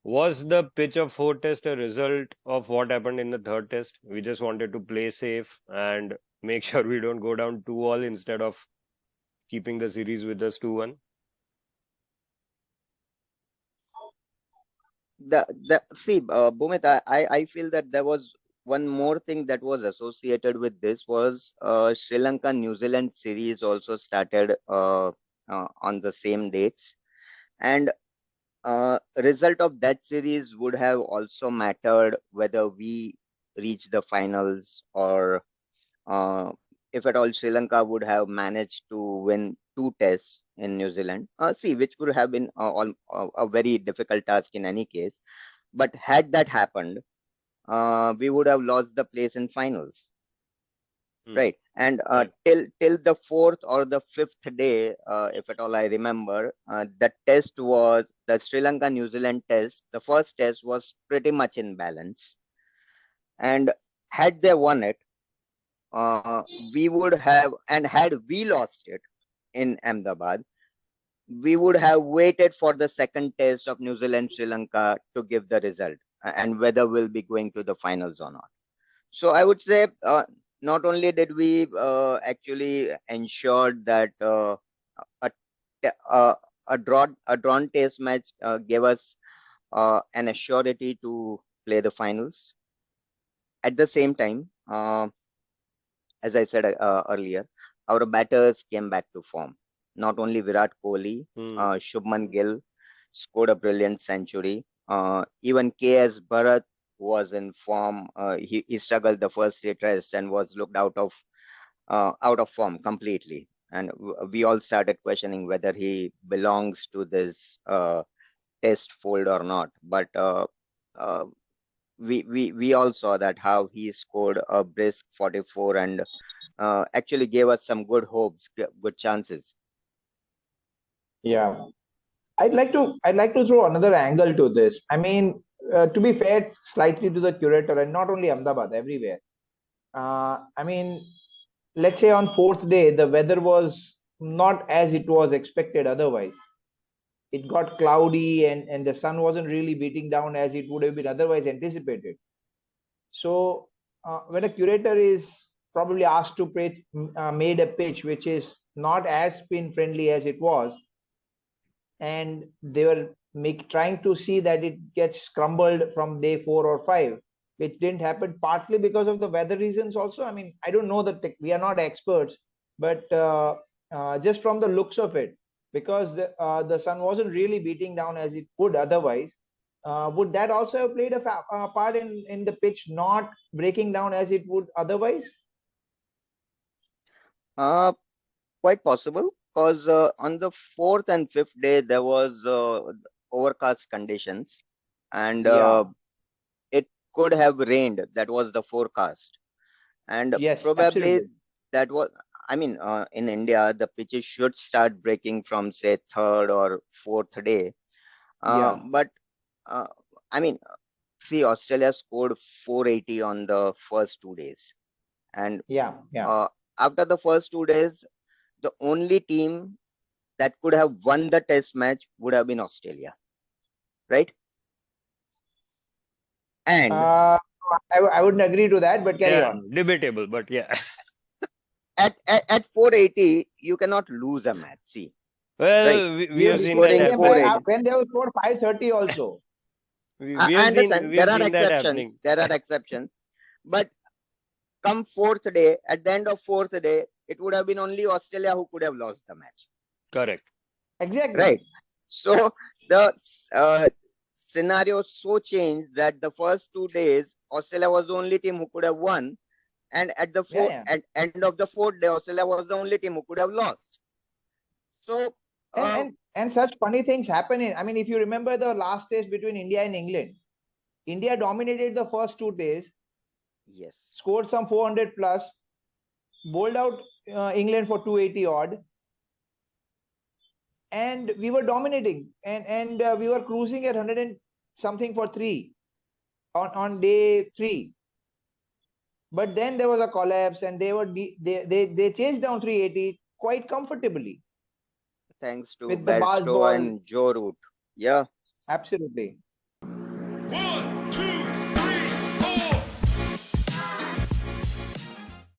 Was the pitch of fourth test a result of what happened in the third test? We just wanted to play safe and make sure we don't go down 2-all instead of keeping the series with us 2-1. Bhumit, I feel that there was one more thing that was associated with this was Sri Lanka New Zealand series also started on the same dates, and result of that series would have also mattered whether we reach the finals, or uh, if at all Sri Lanka would have managed to win two tests in New Zealand. Which would have been a very difficult task in any case. But had that happened, we would have lost the place in finals, right? And Right. till the fourth or the fifth day, if at all I remember, the test was the Sri Lanka New Zealand test. The first test was pretty much in balance, and had they won it, we would have, and had we lost it in Ahmedabad, we would have waited for the second test of New Zealand Sri Lanka to give the result, and whether we'll be going to the finals or not. So I would say, not only did we actually ensure that a, a, a drawn test match gave us an assurity to play the finals. At the same time, as I said earlier, our batters came back to form. Not only Virat Kohli, Shubman Gill scored a brilliant century. Even KS Bharat was in form. He struggled the first three tests and was looked out of form completely. And we all started questioning whether he belongs to this test fold or not. But uh, we all saw that how he scored a brisk 44 and actually gave us some good hopes, good chances. Yeah. I'd like to throw another angle to this. I mean, to be fair slightly to the curator, and not only Ahmedabad, everywhere. I mean, let's say on fourth day, the weather was not as it was expected otherwise. It got cloudy, and the sun wasn't really beating down as it would have been otherwise anticipated. So when a curator is probably asked to made a pitch which is not as spin friendly as it was, and they were trying to see that it gets crumbled from day 4 or 5, which didn't happen, partly because of the weather reasons also. I mean, I don't know that we are not experts, but just from the looks of it, because the sun wasn't really beating down as it would otherwise, would that also have played a part in the pitch not breaking down as it would otherwise? Uh, Quite possible, because on the fourth and fifth day there was overcast conditions, and Yeah. it could have rained. That was the forecast, and Yes, probably absolutely. that was. I mean, in India, the pitches should start breaking from say third or fourth day. Yeah. But uh, I mean, see, Australia scored 480 on the first 2 days, and Yeah. Yeah. uh, after the first 2 days, the only team that could have won the test match would have been Australia, right? And uh, I wouldn't agree to that, but carry Yeah, on. debatable, but yeah. at 480, you cannot lose a match. See, right? Well, we We have have seen that Scoring beaten them by 480. happening. when they were scored 530 also. We I have seen understand we there have are seen that exceptions. happening. There are exceptions. But come fourth day, at the end of fourth day, it would have been only Australia who could have lost the match, Correct. right? Exactly. So the uh, scenario so changed that the first 2 days, Australia was the only team who could have won, and Yeah, yeah. at end of the fourth day, Australia was the only team who could have lost. So, And uh, and and such funny things happen in. I mean, if you remember the last test between India and England, India dominated the first 2 days, yes, scored some 400 plus, bowled out England for 280 odd, and we were dominating, and we were cruising at 100 and something for three on day 3. But then there was a collapse, and they chased down 380 quite comfortably thanks to with the Baz Bairstow ball. and Joe Root. Yeah, Absolutely.